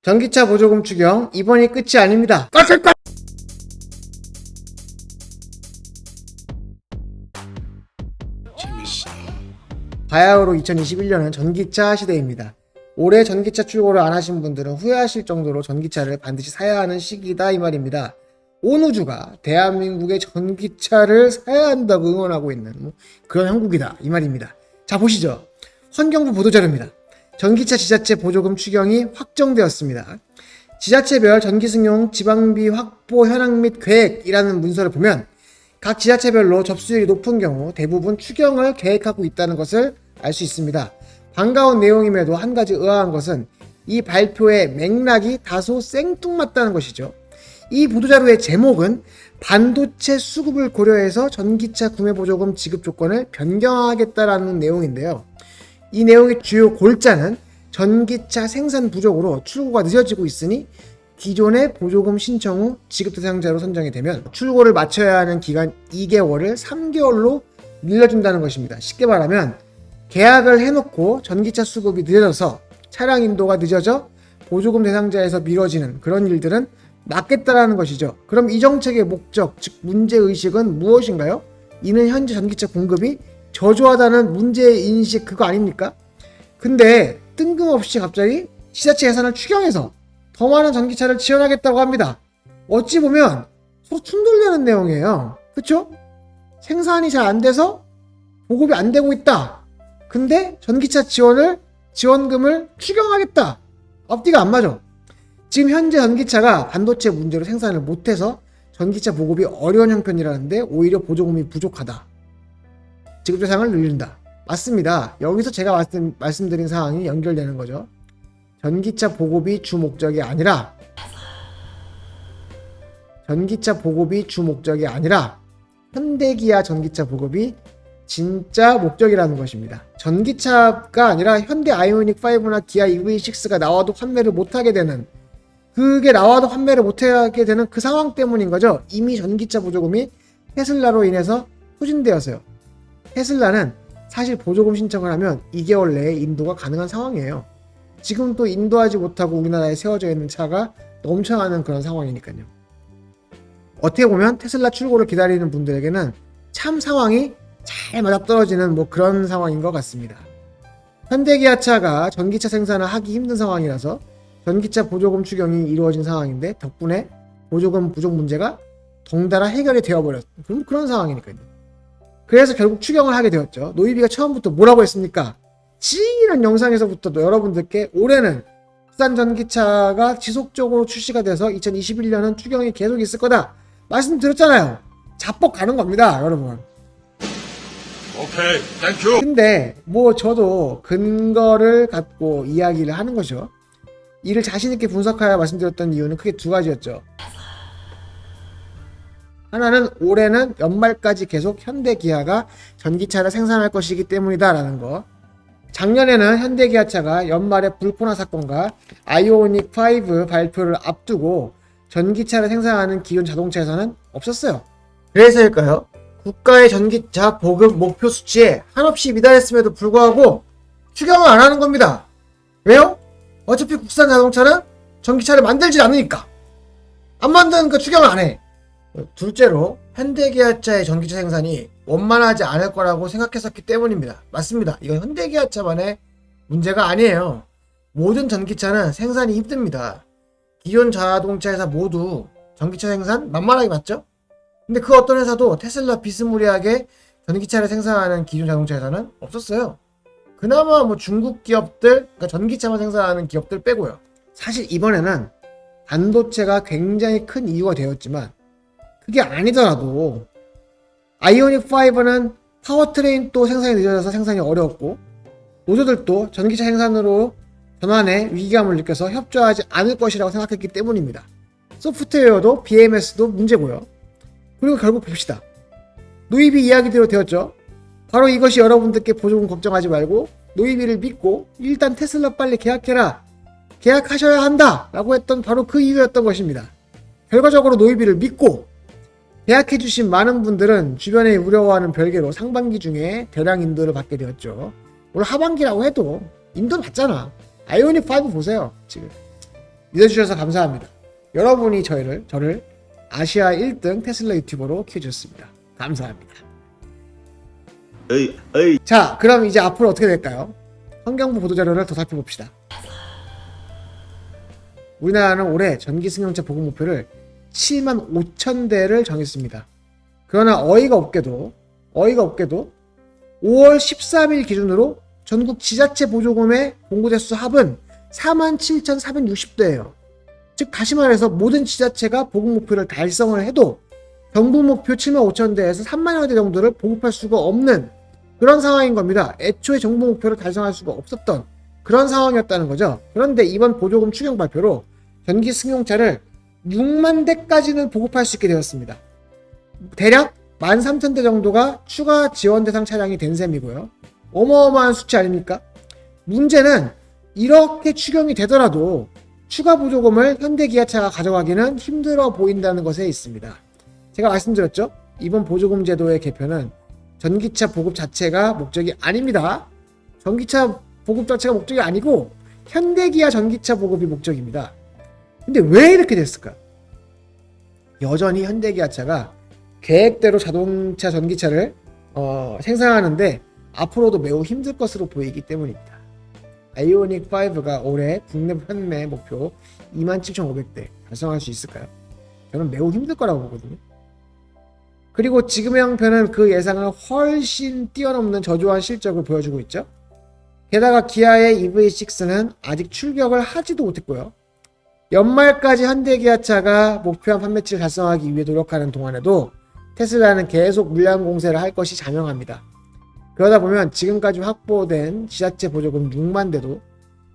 전기차 보조금 추경 이번이 끝이 아닙니다. 재밌어. 바야흐로 2021년은 전기차 시대입니다. 올해 전기차 출고를 안 하신 분들은 후회하실 정도로 전기차를 반드시 사야 하는 시기다 이 말입니다. 온 우주가 대한민국의 전기차를 사야 한다고 응원하고 있는 그런 형국이다 이 말입니다. 자, 보시죠. 환경부 보도자료입니다. 전기차 지자체 보조금 추경이 확정되었습니다. 지자체별 전기승용 지방비 확보 현황 및 계획이라는 문서를 보면 각 지자체별로 접수율이 높은 경우 대부분 추경을 계획하고 있다는 것을 알 수 있습니다. 반가운 내용임에도 한 가지 의아한 것은 이 발표의 맥락이 다소 생뚱맞다는 것이죠. 이 보도자료의 제목은 반도체 수급을 고려해서 전기차 구매 보조금 지급 조건을 변경하겠다라는 내용인데요. 이 내용의 주요 골자는 전기차 생산 부족으로 출고가 늦어지고 있으니 기존의 보조금 신청 후 지급 대상자로 선정이 되면 출고를 마쳐야 하는 기간 2개월을 3개월로 늘려준다는 것입니다. 쉽게 말하면 계약을 해놓고 전기차 수급이 늦어져서 차량 인도가 늦어져 보조금 대상자에서 미뤄지는 그런 일들은 막겠다라는 것이죠. 그럼 이 정책의 목적, 즉 문제의식은 무엇인가요? 이는 현재 전기차 공급이 저조하다는 문제인식 그거 아닙니까? 근데 뜬금없이 갑자기 지자체 예산을 추경해서 더 많은 전기차를 지원하겠다고 합니다. 어찌 보면 서로 충돌되는 내용이에요. 그쵸? 생산이 잘 안 돼서 보급이 안 되고 있다. 근데 전기차 지원금을 추경하겠다. 앞뒤가 안 맞아. 지금 현재 전기차가 반도체 문제로 생산을 못해서 전기차 보급이 어려운 형편이라는데 오히려 보조금이 부족하다. 지급 대상을 늘린다. 맞습니다. 여기서 제가 말씀드린 사항이 연결되는 거죠. 전기차 보급이 주 목적이 아니라 현대기아 전기차 보급이 진짜 목적이라는 것입니다. 전기차가 아니라 현대 아이오닉 5나 기아 EV6가 나와도 판매를 못하게 되는 그 상황 때문인 거죠. 이미 전기차 보조금이 테슬라로 인해서 소진되어서요. 테슬라는 사실 보조금 신청을 하면 2개월 내에 인도가 가능한 상황이에요. 지금 또 인도하지 못하고 우리나라에 세워져 있는 차가 넘쳐나는 그런 상황이니까요. 어떻게 보면 테슬라 출고를 기다리는 분들에게는 참 상황이 잘 맞아떨어지는 그런 상황인 것 같습니다. 현대기아차가 전기차 생산을 하기 힘든 상황이라서 전기차 보조금 추경이 이루어진 상황인데 덕분에 보조금 부족 문제가 덩달아 해결이 되어버렸 그런 상황이니까요. 그래서 결국 추경을 하게 되었죠. 노이비가 처음부터 뭐라고 했습니까? 지난 영상에서부터 여러분들께 올해는 국산 전기차가 지속적으로 출시가 돼서 2021년은 추경이 계속 있을 거다 말씀드렸잖아요. 자뻑 가는 겁니다, 여러분. 오케이, 땡큐. 근데 저도 근거를 갖고 이야기를 하는 거죠. 이를 자신있게 분석하여 말씀드렸던 이유는 크게 두 가지였죠. 하나는 올해는 연말까지 계속 현대기아가 전기차를 생산할 것이기 때문이다 라는 거. 작년에는 현대기아차가 연말에 불코나 사건과 아이오닉 5 발표를 앞두고 전기차를 생산하는 기존 자동차에서는 없었어요. 그래서일까요? 국가의 전기차 보급 목표 수치에 한없이 미달했음에도 불구하고 추경을 안 하는 겁니다. 왜요? 어차피 국산 자동차는 전기차를 만들지 않으니까. 안 만드니까 추경을 안 해. 둘째로 현대기아차의 전기차 생산이 원만하지 않을 거라고 생각했었기 때문입니다. 맞습니다. 이건 현대기아차만의 문제가 아니에요. 모든 전기차는 생산이 힘듭니다. 기존 자동차 회사 모두 전기차 생산 만만하게 맞죠? 근데 그 어떤 회사도 테슬라 비스무리하게 전기차를 생산하는 기존 자동차 회사는 없었어요. 그나마 중국 기업들, 그러니까 전기차만 생산하는 기업들 빼고요. 사실 이번에는 반도체가 굉장히 큰 이유가 되었지만 그게 아니더라도 아이오닉 5는 파워트레인 또 생산이 늦어져서 생산이 어려웠고 노조들도 전기차 생산으로 전환에 위기감을 느껴서 협조하지 않을 것이라고 생각했기 때문입니다. 소프트웨어도 BMS도 문제고요. 그리고 결국 봅시다. 노이비 이야기대로 되었죠. 바로 이것이 여러분들께 보조금 걱정하지 말고 노이비를 믿고 일단 테슬라 빨리 계약해라. 계약하셔야 한다 라고 했던 바로 그 이유였던 것입니다. 결과적으로 노이비를 믿고 계약해주신 많은 분들은 주변에 우려와는 별개로 상반기 중에 대량 인도를 받게 되었죠. 오늘 하반기라고 해도 인도는 받잖아. 아이오닉 5 보세요. 지금 믿어주셔서 감사합니다. 여러분이 저를 아시아 1등 테슬라 유튜버로 키워주셨습니다. 감사합니다. 자, 그럼 이제 앞으로 어떻게 될까요? 환경부 보도자료를 더 살펴봅시다. 우리나라는 올해 전기 승용차 보급 목표를 7만 5천 대를 정했습니다. 그러나 어이가 없게도 5월 13일 기준으로 전국 지자체 보조금의 공고 대수 합은 47,460대예요. 즉 다시 말해서 모든 지자체가 보급 목표를 달성을 해도 정부 목표 7만 5천 대에서 3만여 대 정도를 보급할 수가 없는 그런 상황인 겁니다. 애초에 정부 목표를 달성할 수가 없었던 그런 상황이었다는 거죠. 그런데 이번 보조금 추경 발표로 전기 승용차를 6만 대까지는 보급할 수 있게 되었습니다. 대략 13,000대 정도가 추가 지원 대상 차량이 된 셈이고요. 어마어마한 수치 아닙니까? 문제는 이렇게 추경이 되더라도 추가 보조금을 현대기아차가 가져가기는 힘들어 보인다는 것에 있습니다. 제가 말씀드렸죠? 이번 보조금 제도의 개편은 전기차 보급 자체가 목적이 아닙니다. 전기차 보급 자체가 목적이 아니고 현대기아 전기차 보급이 목적입니다. 근데 왜 이렇게 됐을까? 여전히 현대기아차가 계획대로 자동차 전기차를 생산하는데 앞으로도 매우 힘들 것으로 보이기 때문입니다. 아이오닉 5가 올해 국내 판매 목표 27,500대 달성할 수 있을까요? 저는 매우 힘들 거라고 보거든요. 그리고 지금의 형편은 그 예상을 훨씬 뛰어넘는 저조한 실적을 보여주고 있죠. 게다가 기아의 EV6는 아직 출격을 하지도 못했고요. 연말까지 현대기아차가 목표한 판매치를 달성하기 위해 노력하는 동안에도 테슬라는 계속 물량 공세를 할 것이 자명합니다. 그러다 보면 지금까지 확보된 지자체 보조금 6만 대도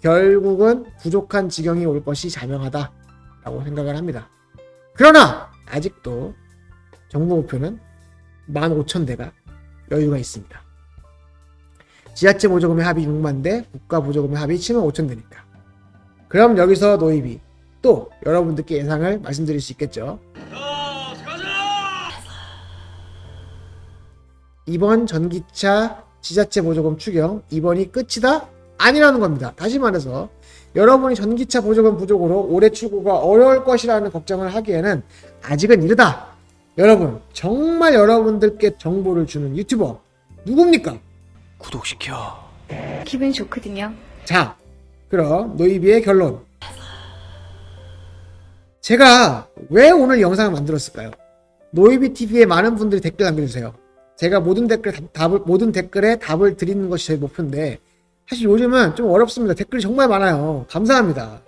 결국은 부족한 지경이 올 것이 자명하다라고 생각을 합니다. 그러나 아직도 정부 목표는 15,000대가 여유가 있습니다. 지자체 보조금의 합이 6만 대, 국가 보조금의 합이 75,000대니까. 그럼 여기서 노이비 또 여러분들께 예상을 말씀드릴 수 있겠죠. 이번 전기차 지자체 보조금 추경 이번이 끝이다? 아니라는 겁니다. 다시 말해서 여러분이 전기차 보조금 부족으로 올해 출고가 어려울 것이라는 걱정을 하기에는 아직은 이르다. 여러분 정말 여러분들께 정보를 주는 유튜버 누굽니까? 구독시켜. 기분이 좋거든요. 자, 그럼 노이비의 결론. 제가 왜 오늘 영상을 만들었을까요? 노이비TV에 많은 분들이 댓글 남겨주세요. 제가 모든 댓글에 답을 드리는 것이 제 목표인데 사실 요즘은 좀 어렵습니다. 댓글이 정말 많아요. 감사합니다.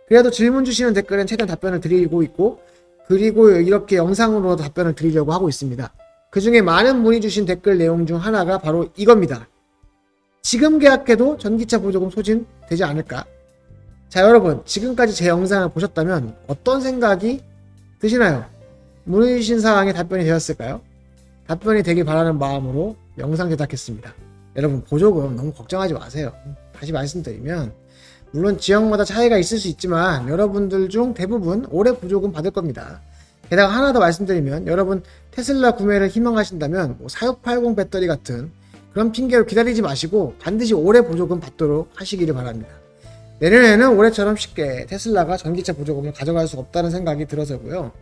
그래도 질문 주시는 댓글은 최대한 답변을 드리고 있고 그리고 이렇게 영상으로 답변을 드리려고 하고 있습니다. 그 중에 많은 분이 주신 댓글 내용 중 하나가 바로 이겁니다. 지금 계약해도 전기차 보조금 소진되지 않을까? 자, 여러분 지금까지 제 영상을 보셨다면 어떤 생각이 드시나요? 문의 주신 사항에 답변이 되었을까요? 답변이 되길 바라는 마음으로 영상 제작했습니다. 여러분 보조금 너무 걱정하지 마세요. 다시 말씀드리면 물론 지역마다 차이가 있을 수 있지만 여러분들 중 대부분 올해 보조금 받을 겁니다. 게다가 하나 더 말씀드리면 여러분 테슬라 구매를 희망하신다면 4680 배터리 같은 그런 핑계로 기다리지 마시고 반드시 올해 보조금 받도록 하시기를 바랍니다. 내년에는 올해처럼 쉽게 테슬라가 전기차 보조금을 가져갈 수 없다는 생각이 들어서고요.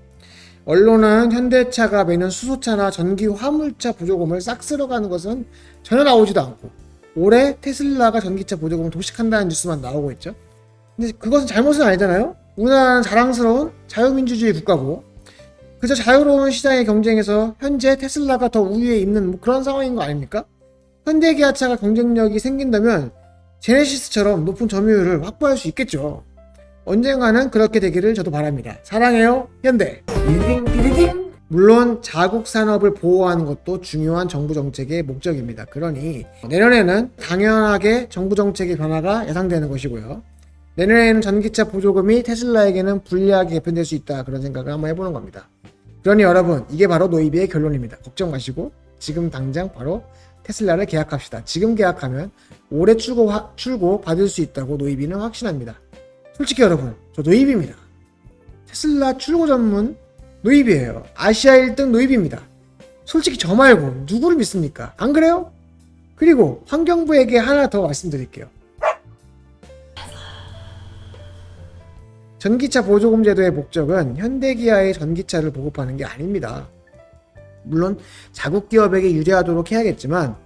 언론은 현대차가 매년 수소차나 전기 화물차 보조금을 싹 쓸어가는 것은 전혀 나오지도 않고 올해 테슬라가 전기차 보조금을 도식한다는 뉴스만 나오고 있죠. 근데 그것은 잘못은 아니잖아요. 우리나라는 자랑스러운 자유민주주의 국가고 그저 자유로운 시장의 경쟁에서 현재 테슬라가 더 우위에 있는 그런 상황인 거 아닙니까? 현대기아차가 경쟁력이 생긴다면 제네시스처럼 높은 점유율을 확보할 수 있겠죠. 언젠가는 그렇게 되기를 저도 바랍니다. 사랑해요 현대. 물론 자국 산업을 보호하는 것도 중요한 정부 정책의 목적입니다. 그러니 내년에는 당연하게 정부 정책의 변화가 예상되는 것이고요. 내년에는 전기차 보조금이 테슬라에게는 불리하게 개편될 수 있다. 그런 생각을 한번 해보는 겁니다. 그러니 여러분 이게 바로 노이비의 결론입니다. 걱정 마시고 지금 당장 바로 테슬라를 계약합시다. 지금 계약하면 올해 출고 받을 수 있다고 노이비는 확신합니다. 솔직히 여러분 저 노이비입니다. 테슬라 출고 전문 노이비예요. 아시아 1등 노이비입니다. 솔직히 저 말고 누구를 믿습니까? 안 그래요? 그리고 환경부에게 하나 더 말씀드릴게요. 전기차 보조금 제도의 목적은 현대기아의 전기차를 보급하는 게 아닙니다. 물론 자국 기업에게 유리하도록 해야겠지만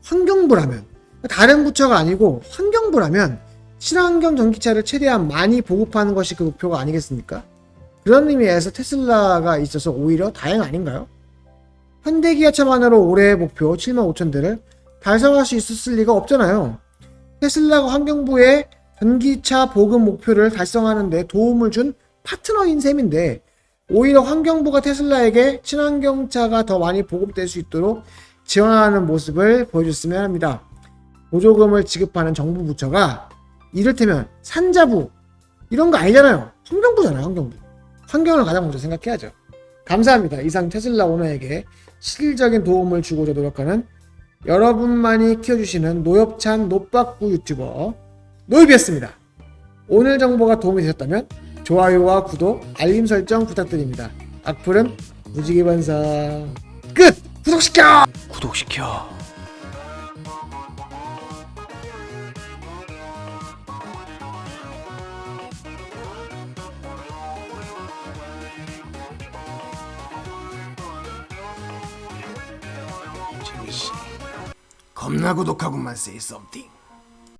환경부라면, 다른 부처가 아니고 환경부라면 친환경 전기차를 최대한 많이 보급하는 것이 그 목표가 아니겠습니까? 그런 의미에서 테슬라가 있어서 오히려 다행 아닌가요? 현대기아차만으로 올해의 목표 75,000대를 달성할 수 있었을 리가 없잖아요. 테슬라가 환경부의 전기차 보급 목표를 달성하는 데 도움을 준 파트너인 셈인데 오히려 환경부가 테슬라에게 친환경차가 더 많이 보급될 수 있도록 지원하는 모습을 보여줬으면 합니다. 보조금을 지급하는 정부 부처가 이를테면 산자부 이런 거 아니잖아요. 환경부잖아요. 환경부. 환경을 가장 먼저 생각해야죠. 감사합니다. 이상 테슬라 오너에게 실질적인 도움을 주고자 노력하는 여러분만이 키워주시는 노엽찬 노빠꾸 유튜버 노엽이었습니다. 오늘 정보가 도움이 되셨다면 좋아요와 구독, 알림 설정 부탁드립니다. 악플은 무지개반사 끝! 구독시켜! 구독시켜. 겁나 고독하구만 say something.